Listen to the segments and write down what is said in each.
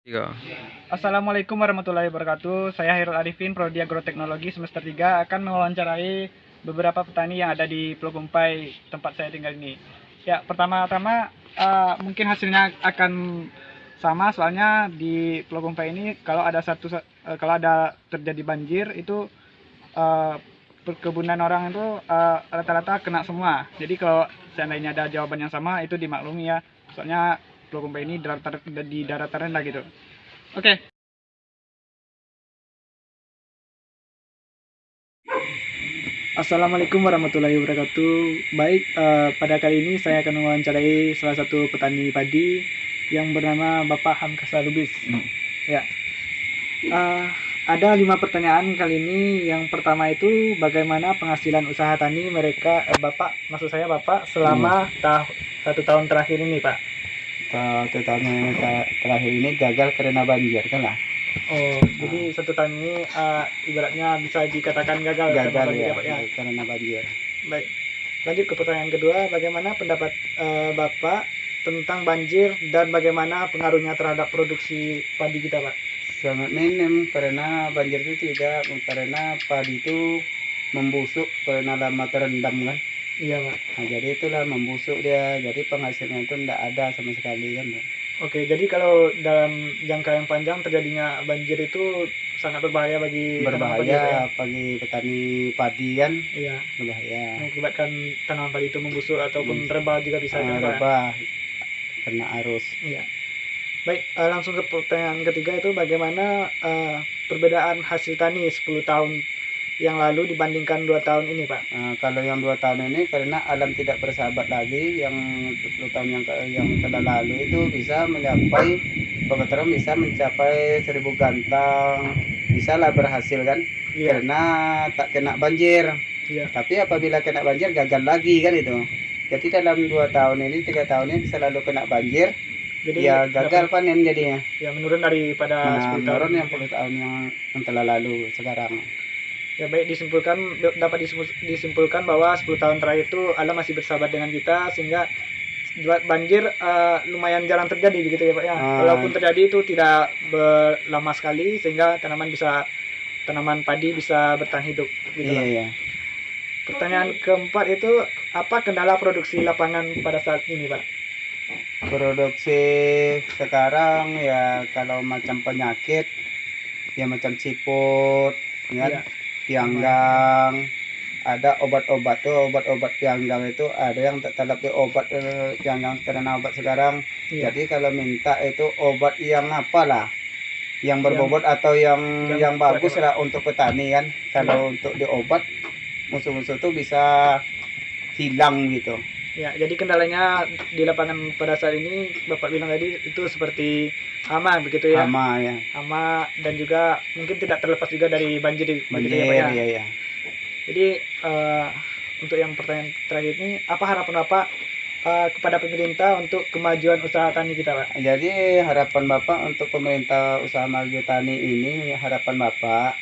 Iya. Assalamualaikum warahmatullahi wabarakatuh. Saya Hairul Arifin, Prodi Agroteknologi semester 3 akan mewawancarai beberapa petani yang ada di Pulau Gumpai tempat saya tinggal ini. Ya, pertama-tama mungkin hasilnya akan sama, soalnya di Pulau Gumpai ini kalau ada terjadi banjir itu perkebunan orang itu rata-rata kena semua. Jadi kalau seandainya ada jawaban yang sama itu dimaklumi ya. Soalnya Pulau Gumpai ini di daratan rendah gitu. Oke. Assalamualaikum warahmatullahi wabarakatuh. Baik, pada kali ini saya akan mewawancarai salah satu petani padi yang bernama Bapak Hamkasa Lubis. Ya, uh, ada 5 pertanyaan kali ini. Yang pertama itu bagaimana penghasilan usaha tani mereka, maksud saya Bapak selama 1 tahun terakhir ini, Pak. Satu tahun yang terakhir ini gagal karena banjir kan lah. Oh, jadi 1 tahun ini ibaratnya bisa dikatakan gagal karena Gagal banjir ya, Pak, ya. karena banjir. Baik, lanjut ke pertanyaan kedua, bagaimana pendapat Bapak tentang banjir dan bagaimana pengaruhnya terhadap produksi padi kita, Pak? Sangat minim karena banjir itu tidak, karena padi itu membusuk karena lama terendam kan. Iya, Pak. Nah, jadi itulah membusuk dia, jadi penghasilan itu tidak ada sama sekali kan. Oke, jadi kalau dalam jangka yang panjang terjadinya banjir itu sangat berbahaya bagi tanaman padi, Pak, ya? Berbahaya bagi petani padi kan, Iya, berbahaya. mengakibatkan tanaman padi itu membusuk ataupun rebah juga bisa kan, Pak, ya? Rebah kena arus. Iya. Baik, langsung ke pertanyaan ketiga itu bagaimana perbedaan hasil tani 10 tahun yang lalu dibandingkan 2 tahun ini, Pak? Kalau yang 2 tahun ini karena alam tidak bersahabat lagi, yang 10 tahun yang telah lalu itu bisa mencapai pengeteran bisa mencapai 1000 gantang, bisa lah berhasil kan. Iya. Karena tak kena banjir. Iya. Tapi apabila kena banjir gagal lagi kan itu. Jadi dalam 2 tahun ini 3 tahun ini selalu kena banjir. Jadi ya gagal panen jadinya. Ya menurun daripada 10 tahun. Menurun yang 10 tahun yang telah lalu sekarang. Ya baik, dapat disimpulkan bahwa 10 tahun terakhir itu alam masih bersahabat dengan kita, sehingga banjir lumayan jarang terjadi begitu ya, Pak, ya. Walaupun terjadi itu tidak lama sekali sehingga tanaman padi bisa bertahan hidup gitu. Iya, iya. Pertanyaan keempat itu apa kendala produksi lapangan pada saat ini, Pak? Produksi sekarang ya kalau macam penyakit ya macam siput kan. Iya. Pianggang, ada obat-obat pianggang itu ada yang tak terlap di obat pianggang karena obat sekarang. Iya. Jadi kalau minta itu obat yang apalah, yang berbobot atau yang bagus lah untuk petani kan. Kalau untuk di obat musuh-musuh itu bisa hilang gitu. Ya, jadi kendalanya di lapangan pada saat ini Bapak bilang tadi itu seperti hama begitu ya. Hama ya. Hama dan juga mungkin tidak terlepas juga dari banjir Banjir begitu ya, Pak, ya, ya. Jadi untuk yang pertanyaan terakhir ini, apa harapan Bapak kepada pemerintah untuk kemajuan usaha tani kita, Pak? Jadi harapan Bapak untuk pemerintah usaha maju tani ini, harapan Bapak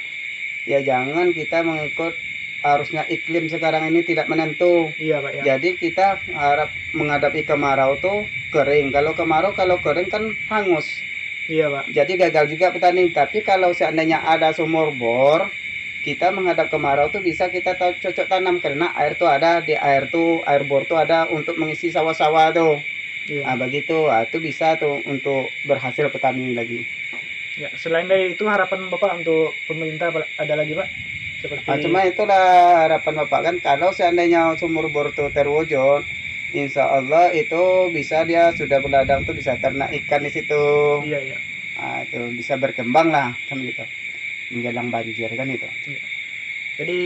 ya jangan kita mengikut harusnya iklim sekarang ini tidak menentu. Iya, Pak, ya. Jadi kita harap menghadapi kemarau tuh kering. Kalau kering kan hangus. Iya, Pak. Jadi gagal juga petani. Tapi kalau seandainya ada sumur bor, kita menghadap kemarau tuh bisa kita cocok tanam karena air tuh ada di air bor tuh ada untuk mengisi sawah-sawah tuh. Iya. Nah begitu, itu bisa tuh untuk berhasil petani lagi. Ya, selain dari itu harapan Bapak untuk pemerintah ada lagi, Pak? Seperti Cuma itulah harapan Bapak kan, kalau seandainya sumur bor itu terwujud, insya Allah itu bisa dia sudah beladang tuh bisa ternak ikan di situ. Iya, iya. Itu bisa berkembang lah kan gitu menjelang banjir kan itu. Iya. Jadi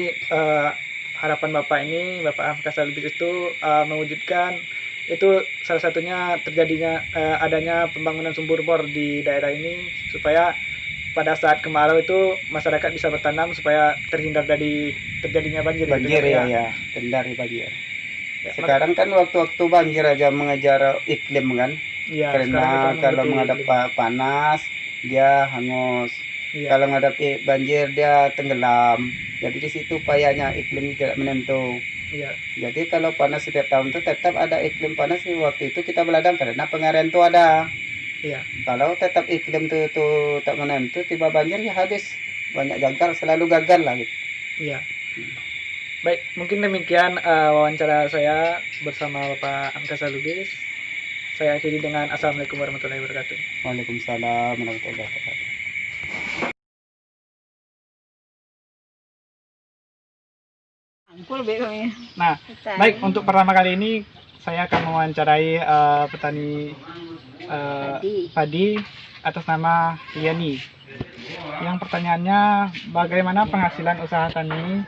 harapan Bapak ini, Bapak Hamkasa Lubis itu mewujudkan itu salah satunya terjadinya adanya pembangunan sumur bor di daerah ini supaya pada saat kemarau itu masyarakat bisa bertanam supaya terhindar dari terjadinya banjir. Banjir gitu, ya, terhindar dari banjir. Ya, Sekarang kan waktu-waktu banjir aja mengejar iklim kan. ya, Karena kalau menghadap panas dia hangus. Ya. Kalau menghadapi banjir dia tenggelam. Jadi di situ payahnya iklim tidak menentu. Ya. Jadi kalau panas setiap tahun itu tetap ada iklim panas. Waktu itu kita beladang karena pengarian itu ada. Iya. Kalau tetap iklim tuh tak menentu, tiba banjir ya habis, banyak gagal, selalu gagal lah gitu. Iya. Baik, mungkin demikian wawancara saya bersama Bapak Angkasa Lubis. Saya akhiri dengan Assalamualaikum warahmatullahi wabarakatuh. Waalaikumsalam warahmatullahi wabarakatuh. Nah, baik, untuk pertama kali ini saya akan mewawancarai petani padi atas nama Yani. Yang pertanyaannya, bagaimana penghasilan usaha tani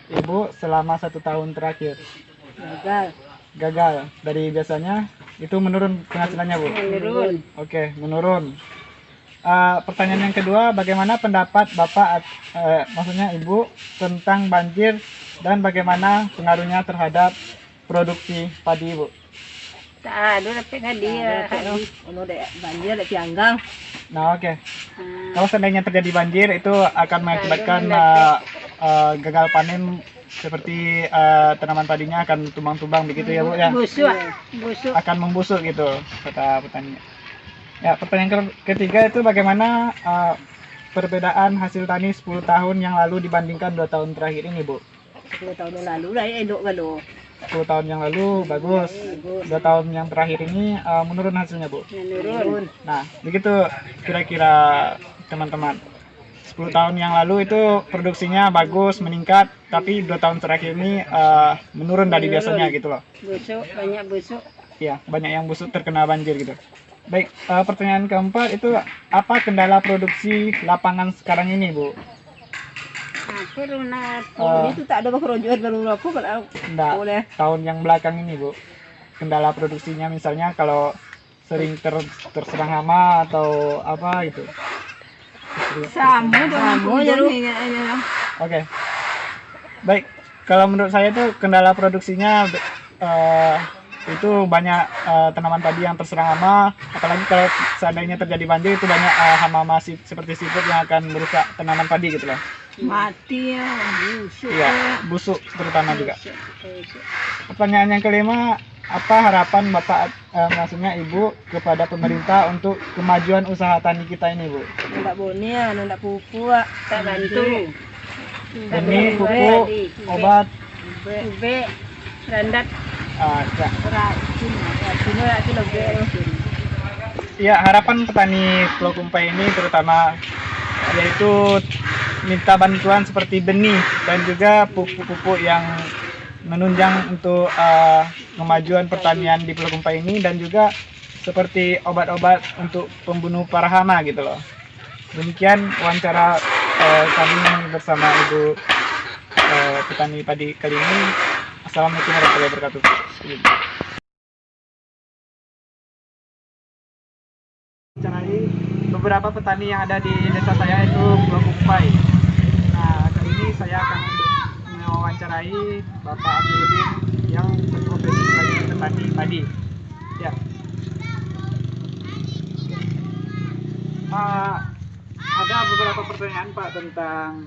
Ibu selama 1 tahun terakhir? Gagal. Dari biasanya itu menurun penghasilannya, Bu? Menurun. Oke, menurun. Pertanyaan yang kedua, bagaimana pendapat Bapak, maksudnya Ibu, tentang banjir dan bagaimana pengaruhnya terhadap produksi padi, Bu? Tak ada tapi kan dia ono dek banjir dek tianggang. Nah, oke. Kalau seandainya terjadi banjir, itu akan mengakibatkan gagal panen, seperti tanaman padinya akan tumbang-tumbang begitu ya, Bu ya? Busuk. Akan membusuk gitu, kata petani. Ya, pertanyaan ketiga itu bagaimana perbedaan hasil tani 10 tahun yang lalu dibandingkan 2 tahun terakhir ini, Bu? 10 tahun yang lalu lah endok galo. 10 tahun yang lalu bagus, 2 tahun yang terakhir ini menurun hasilnya, Bu. Menurun. Nah, begitu kira-kira teman-teman. 10 tahun yang lalu itu produksinya bagus, meningkat, tapi 2 tahun terakhir ini menurun dari biasanya gitu loh. Busuk, banyak busuk. Ya, banyak yang busuk terkena banjir gitu. Baik, pertanyaan keempat itu apa kendala produksi lapangan sekarang ini, Bu? Karena itu tak ada kerojuan baru aku kalau Enggak, boleh. tahun yang belakang ini, Bu. Kendala produksinya misalnya kalau sering terserang hama atau apa gitu. Samu jarum. Oke. Baik, kalau menurut saya itu kendala produksinya itu banyak tanaman padi yang terserang hama, apalagi kalau seandainya terjadi banjir itu banyak hama-hama seperti siput yang akan merusak tanaman padi gitu loh. Mati ya, busuk. Iya, busuk terutama juga. Pertanyaan yang kelima, apa harapan Bapak, maksudnya Ibu, kepada pemerintah untuk kemajuan usaha tani kita ini, Bu? Ndak bonia, ndak pupu, tak bantu. Ini pupuk, obat, Ube, randat, ya. racun lebih. Ya, harapan petani Pulau Kumpai ini terutama yaitu minta bantuan seperti benih dan juga pupuk-pupuk yang menunjang untuk kemajuan pertanian di Pulau Kumpai ini, dan juga seperti obat-obat untuk pembunuh para hama gitu loh. Demikian wawancara kami bersama Ibu petani padi kali ini. Assalamualaikum warahmatullahi wabarakatuh. Wawancarai beberapa petani yang ada di desa saya itu Pulau Kumpai. Nah, kali ini saya akan mewawancarai Bapak Abduludin yang berprofesi sebagai petani padi. Ya. Ada beberapa pertanyaan, Pak, tentang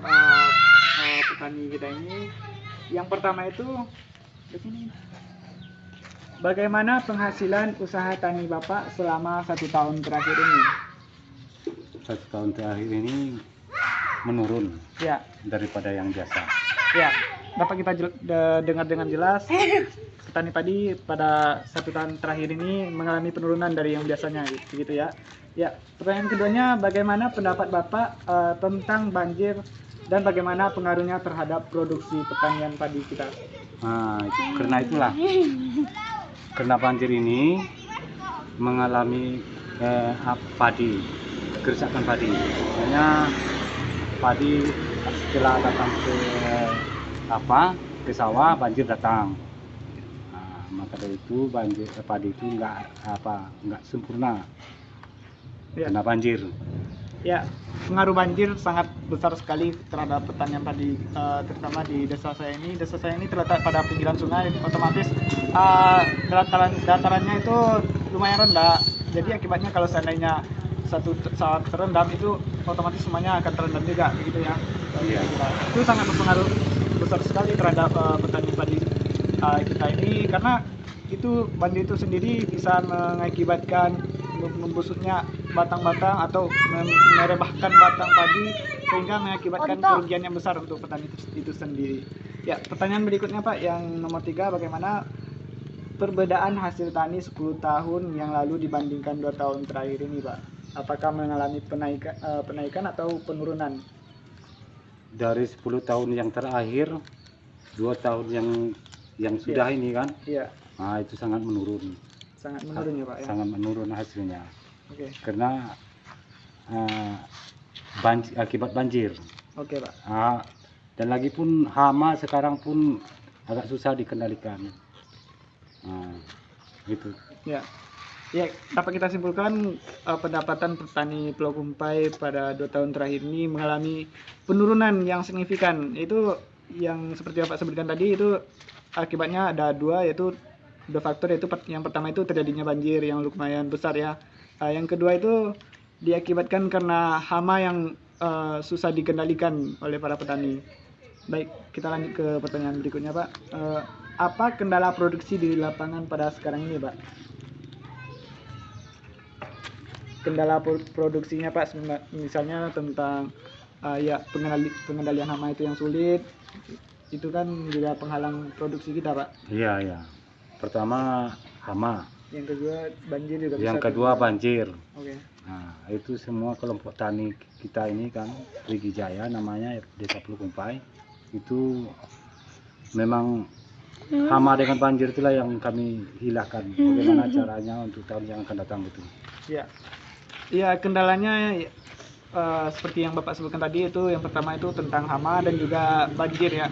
petani kita ini. Yang pertama itu begini. Bagaimana penghasilan usaha tani Bapak selama 1 tahun terakhir ini? 1 tahun terakhir ini menurun Ya, daripada yang biasa. ya. Dapat kita dengar dengan jelas, petani padi pada 1 tahun terakhir ini mengalami penurunan dari yang biasanya, gitu ya. Ya, pertanyaan keduanya, bagaimana pendapat Bapak tentang banjir dan bagaimana pengaruhnya terhadap produksi pertanian padi kita? Nah, karena itulah, karena banjir ini mengalami padi, kerusakan padi. Makanya padi setelah datang ke sawah, banjir datang. Nah, maka dari itu padi itu nggak sempurna Ya. kena banjir. Ya, pengaruh banjir sangat besar sekali terhadap pertanian padi, terutama di desa saya ini. Desa saya ini terletak pada pinggiran sungai, otomatis datarannya itu lumayan rendah. Jadi akibatnya kalau seandainya satu saat terendam itu otomatis semuanya akan terendam juga, begitu ya. Iya. Itu sangat berpengaruh besar sekali terhadap petani padi kita ini, karena itu banjir itu sendiri bisa mengakibatkan membusuknya batang-batang atau merebahkan batang padi sehingga mengakibatkan kerugian yang besar untuk petani itu sendiri. Ya, pertanyaan berikutnya Pak, yang nomor 3, bagaimana perbedaan hasil tani 10 tahun yang lalu dibandingkan 2 tahun terakhir ini Pak? Apakah mengalami penaikan atau penurunan? Dari 10 tahun yang terakhir, 2 tahun yang sudah ini kan, Iya, nah itu sangat menurun. sangat menurun ya Pak ya. Sangat menurun hasilnya. Oke. Karena akibat banjir. Oke Pak. Dan lagi pun hama sekarang pun agak susah dikendalikan. Gitu. Ya. Ya, dapat kita simpulkan pendapatan petani Pulau Kumpai pada 2 tahun terakhir ini mengalami penurunan yang signifikan. Itu yang seperti Bapak sebutkan tadi, itu akibatnya ada 2, yaitu 2 faktor, yaitu yang pertama itu terjadinya banjir yang lumayan besar ya. Yang kedua itu diakibatkan karena hama yang susah dikendalikan oleh para petani. Baik, kita lanjut ke pertanyaan berikutnya Pak. Apa kendala produksi di lapangan pada sekarang ini Pak? Kendala produksinya Pak, misalnya tentang ya pengendalian hama itu yang sulit, itu kan juga penghalang produksi kita Pak. Iya, iya. Pertama hama, Yang kedua banjir juga yang bisa kedua banjir. Oke. Nah, itu semua kelompok tani kita ini kan, Rigi Jaya namanya, Desa Pulau Kumpai, itu memang hama dengan banjir itulah yang kami hilangkan. Bagaimana caranya untuk tahun yang akan datang gitu. Ya. Ya, kendalanya seperti yang Bapak sebutkan tadi, itu yang pertama itu tentang hama dan juga banjir ya.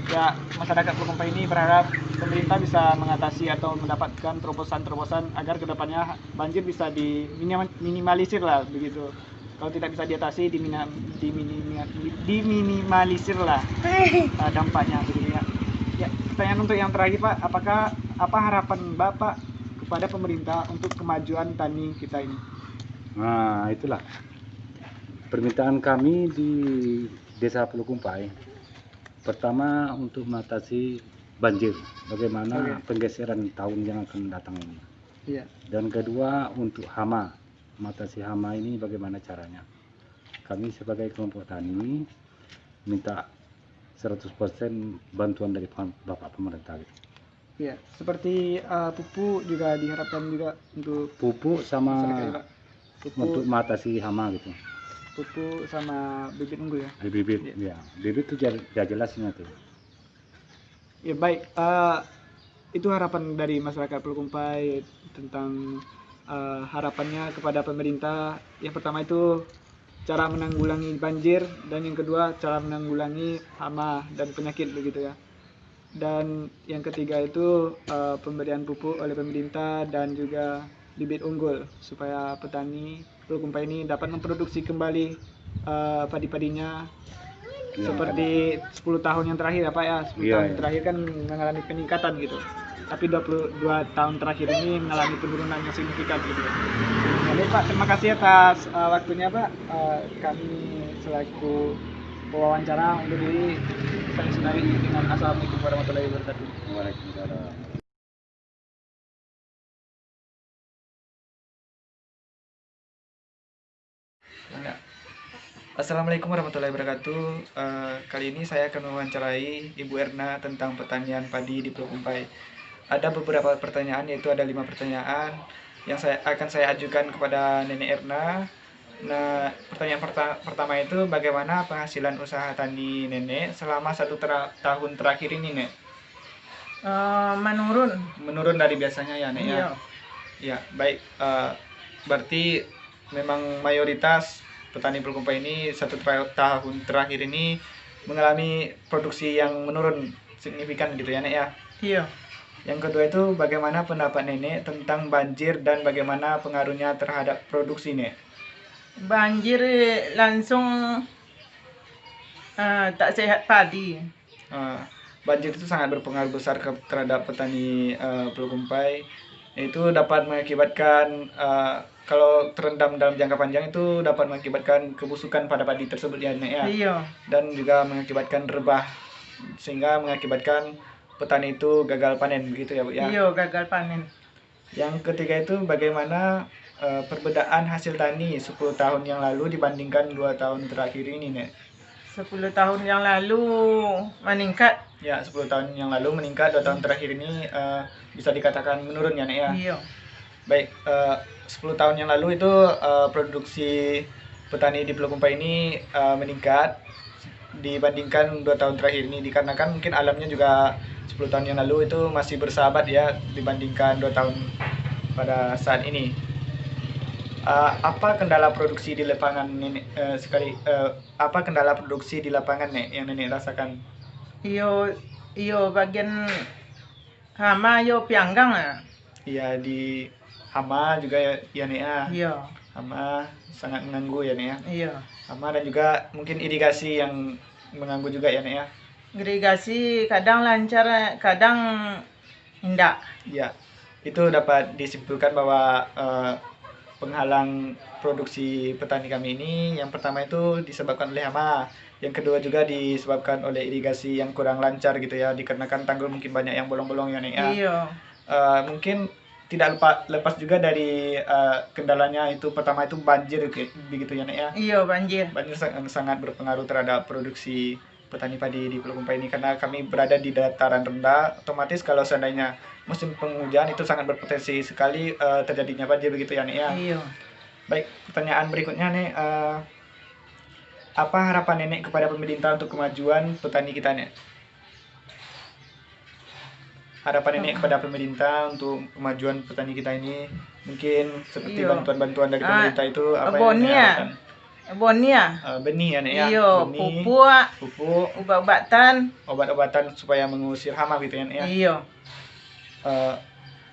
Ya, masyarakat Pulau Kumpai ini berharap pemerintah bisa mengatasi atau mendapatkan terobosan-terobosan agar kedepannya banjir bisa diminimalisir lah begitu. Kalau tidak bisa diatasi, diminimalisir lah dampaknya begitu ya. Ya, pertanyaan untuk yang terakhir Pak, apa harapan Bapak kepada pemerintah untuk kemajuan tani kita ini? Nah, itulah permintaan kami di Desa Pulau Kumpai. Pertama untuk mengatasi banjir, bagaimana penggeseran tahun yang akan datang ini. Iya. Dan kedua untuk hama, mengatasi hama ini bagaimana caranya. Kami sebagai kelompok tani minta 100% bantuan dari Bapak pemerintah gitu. Iya, seperti pupuk juga diharapkan juga untuk Pupuk sama masyarakat, Pak. Pupuk, untuk mengatasi hama gitu. pupuk sama bibit unggul ya. Bibit, Iya. ya. Bibit itu jelasnya tuh. Ya baik, itu harapan dari masyarakat Pulau Kumpai tentang harapannya kepada pemerintah. Yang pertama itu cara menanggulangi banjir, dan yang kedua cara menanggulangi hama dan penyakit begitu ya. Dan yang ketiga itu pemberian pupuk oleh pemerintah dan juga bibit unggul supaya petani Pulau Kumpai ini dapat memproduksi kembali padi-padinya seperti 10 tahun yang terakhir ya Pak ya. 10 tahun terakhir kan mengalami peningkatan gitu. Tapi 22 tahun terakhir ini mengalami penurunan yang signifikan gitu. Jadi Pak, terima kasih atas waktunya Pak. Kami selaku pewawancara undur diri. Saya sudahi dengan assalamualaikum warahmatullahi wabarakatuh. Waalaikumsalam. Assalamualaikum warahmatullahi wabarakatuh. Kali ini saya akan mewawancarai Ibu Erna tentang pertanian padi di Pulau Kumpai. Ada beberapa pertanyaan, yaitu ada 5 pertanyaan yang saya ajukan kepada Nenek Erna. Nah, pertanyaan pertama itu bagaimana penghasilan usaha tani Nenek selama 1 tahun terakhir ini, Nek? Menurun dari biasanya ya, Nek ya? Ya, baik. Berarti memang mayoritas petani Pulau Kumpai ini 1 tahun terakhir ini mengalami produksi yang menurun signifikan gitu ya, Nek ya? Iya. Yang kedua itu bagaimana pendapat Nenek tentang banjir dan bagaimana pengaruhnya terhadap produksi, Nek? Banjir langsung tak sehat padi. Banjir itu sangat berpengaruh besar terhadap petani Pulau Kumpai. Itu dapat mengakibatkan kalau terendam dalam jangka panjang itu dapat mengakibatkan kebusukan pada padi tersebut ya, Nek ya. Iya. Dan juga mengakibatkan rebah sehingga mengakibatkan petani itu gagal panen begitu ya, Bu ya. Iya, gagal panen. Yang ketiga itu bagaimana perbedaan hasil tani 10 tahun yang lalu dibandingkan 2 tahun terakhir ini, Nek. 10 tahun yang lalu meningkat. Ya, 10 tahun yang lalu meningkat, 2 tahun terakhir ini bisa dikatakan menurun ya, Nek ya. Iya. Baik, 10 tahun yang lalu itu produksi petani di Pulau Kumpai ini meningkat dibandingkan 2 tahun terakhir ini, dikarenakan mungkin alamnya juga 10 tahun yang lalu itu masih bersahabat ya dibandingkan 2 tahun pada saat ini. Apa kendala produksi di lapangan, Nenek, apa kendala produksi di lapangan, Nek, yang Nenek rasakan? Iyo bagian hama yo pianggang ah. Iya, di hama juga ya, Nek ya. Iya. Hama sangat mengganggu ya, Nek ya. Iya. Hama dan juga mungkin irigasi yang mengganggu juga ya, Nek ya. Irigasi kadang lancar, kadang tidak. Ya, itu dapat disimpulkan bahwa penghalang produksi petani kami ini yang pertama itu disebabkan oleh hama, yang kedua juga disebabkan oleh irigasi yang kurang lancar gitu ya, dikarenakan tanggul mungkin banyak yang bolong-bolong ya, Nek ya. Iya. Mungkin tidak lepas juga dari kendalanya itu pertama itu banjir begitu ya, Nek ya. Iya, banjir. Banjir sangat berpengaruh terhadap produksi petani padi di Pulau Kumpai ini, karena kami berada di dataran rendah, otomatis kalau seandainya musim penghujan itu sangat berpotensi sekali terjadinya banjir begitu ya, Nek ya. Iya. Baik, pertanyaan berikutnya, Nek, apa harapan Nenek kepada pemerintah untuk kemajuan petani kita, Nek? Harapan Nenek kepada pemerintah untuk kemajuan petani kita ini, mungkin seperti Iya. bantuan-bantuan dari pemerintah itu apa yang Boni Nenek ya. harapkan? Boni ya. Benih ya, Nek ya. Iya, Benih, pupuk, pupuk, obat-obatan. obat-obatan supaya mengusir hama gitu ya, Nek ya. Iya.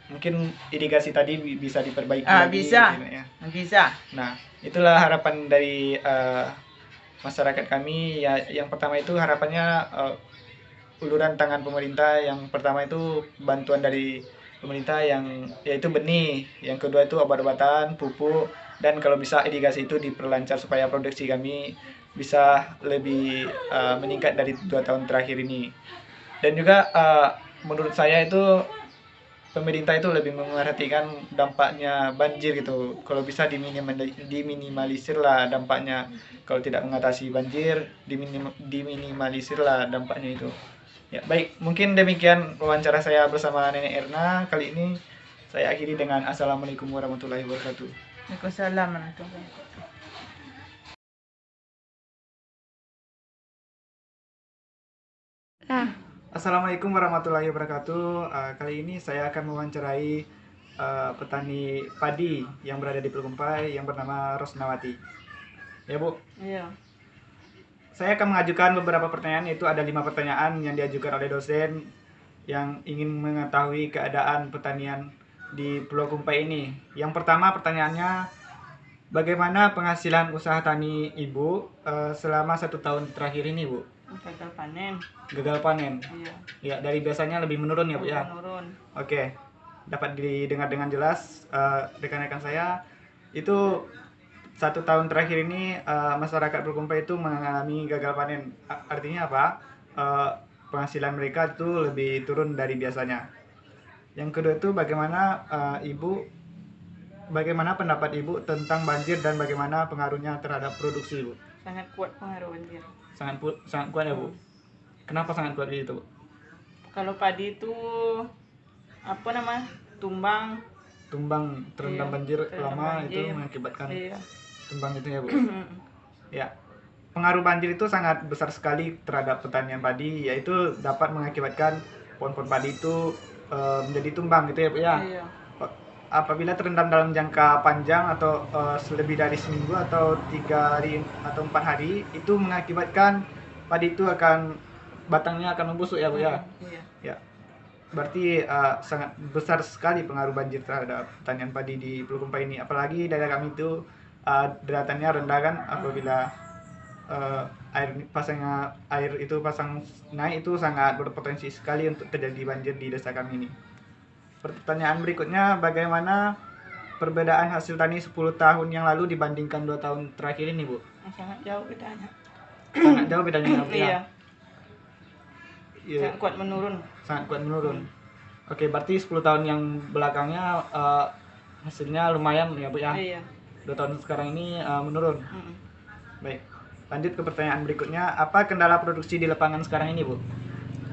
Mungkin irigasi tadi bisa diperbaiki Ah, lagi bisa. gitu, Nek ya. Bisa. Nah, itulah harapan dari masyarakat kami ya. Yang pertama itu harapannya uluran tangan pemerintah. Yang pertama itu bantuan dari pemerintah yang yaitu benih, yang kedua itu obat-obatan, pupuk, dan kalau bisa irigasi itu diperlancar supaya produksi kami bisa lebih meningkat dari 2 tahun terakhir ini. Dan juga menurut saya itu pemerintah itu lebih memperhatikan dampaknya banjir gitu. Kalau bisa diminimalisir lah dampaknya. Kalau tidak mengatasi banjir, diminimalisir lah dampaknya itu. Ya, baik, mungkin demikian wawancara saya bersama Nenek Erna kali ini. Saya akhiri dengan Assalamualaikum warahmatullahi wabarakatuh. Waalaikumsalam warahmatullahi wabarakatuh. Assalamualaikum warahmatullahi wabarakatuh. Kali ini saya akan mewawancarai petani padi yang berada di Pulau Kumpai yang bernama Rosnawati. Ya, Bu. Iya. Saya akan mengajukan beberapa pertanyaan, yaitu ada 5 pertanyaan yang diajukan oleh dosen yang ingin mengetahui keadaan pertanian di Pulau Kumpai ini. Yang pertama pertanyaannya, bagaimana penghasilan usaha tani Ibu selama 1 tahun terakhir ini, Bu? Gagal panen. Gagal panen. Iya. Ya, dari biasanya lebih menurun ya, Bu ya. Menurun. Oke, dapat didengar dengan jelas rekan-rekan saya. Itu 1 tahun terakhir ini masyarakat Pulau Kumpai itu mengalami gagal panen. Artinya apa? Penghasilan mereka itu lebih turun dari biasanya. Yang kedua itu bagaimana pendapat Ibu tentang banjir dan bagaimana pengaruhnya terhadap produksi, Bu? Sangat kuat pengaruh banjir. Sangat kuat ya, Bu. Kenapa sangat kuat itu, Bu? Kalau padi itu apa namanya? Tumbang. Terendam Iya, banjir terendam lama banjir. itu mengakibatkan Iya. tumbang itu ya, Bu. Ya. Pengaruh banjir itu sangat besar sekali terhadap pertanian padi, yaitu dapat mengakibatkan pohon-pohon padi itu menjadi tumbang gitu ya, Bu ya. Iya. Apabila terendam dalam jangka panjang atau lebih dari seminggu atau 3 hari atau 4 hari, itu mengakibatkan padi itu batangnya akan membusuk ya, Bu ya. Iya. Ya. Berarti sangat besar sekali pengaruh banjir terhadap pertanian padi di Pulau Kumpai ini. Apalagi daerah kami itu daratannya rendah kan, apabila air itu pasang naik itu sangat berpotensi sekali untuk terjadi banjir di desa kami ini. Pertanyaan berikutnya, bagaimana perbedaan hasil tani 10 tahun yang lalu dibandingkan 2 tahun terakhir ini, Bu? Sangat jauh bedanya. Sangat jauh bedanya, Bu ya. Iya. Iya, Sangat kuat menurun. sangat kuat menurun. Oke, berarti 10 tahun yang belakangnya hasilnya lumayan ya Bu ya. Iya. 2 tahun sekarang ini menurun. Mm-mm. Baik. Lanjut ke pertanyaan berikutnya, apa kendala produksi di lapangan sekarang ini Bu?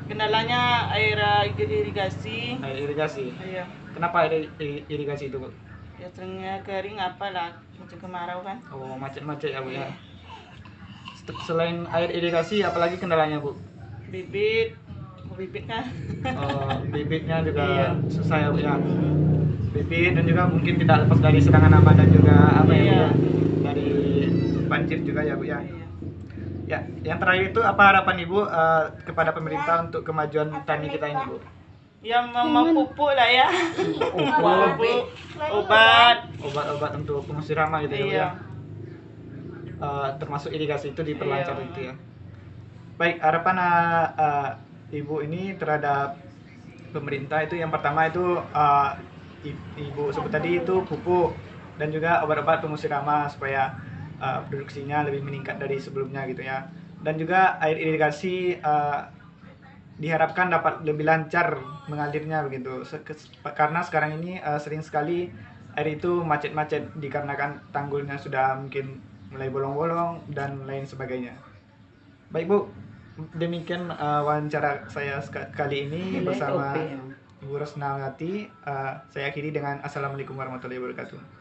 Kendalanya air irigasi. Air irigasi. Iya. Kenapa air irigasi itu Bu? Ya seringnya kering apalah musim kemarau kan. Oh, macet-macet ya Bu ya. Selain air irigasi apalagi kendalanya Bu? Bibit kan. Oh, bibitnya juga Iya. susah ya Bu ya. Bibit dan juga mungkin tidak lepas dari serangan hama dan juga apa ya Bu Iya. ya? Dari banjir juga ya Bu ya. Iya. Ya, yang terakhir itu apa harapan Ibu kepada pemerintah untuk kemajuan tani kita ini Bu? Ya mau pupuk lah ya. Pupuk, Pupuk, obat. obat-obat untuk pengusir hama gitu ya Bu Iya. ya. Termasuk irigasi itu diperlancar Iya. itu ya. Baik, harapan Ibu ini terhadap pemerintah itu yang pertama itu Ibu sebut tadi itu pupuk dan juga obat-obat pengusir hama supaya produksinya lebih meningkat dari sebelumnya gitu ya. Dan juga air irigasi diharapkan dapat lebih lancar mengalirnya begitu. Karena sekarang ini sering sekali air itu macet-macet dikarenakan tanggulnya sudah mungkin mulai bolong-bolong dan lain sebagainya. Baik Bu, demikian wawancara saya kali ini bersama Ibu Rosnawati. Saya akhiri dengan Assalamualaikum warahmatullahi wabarakatuh.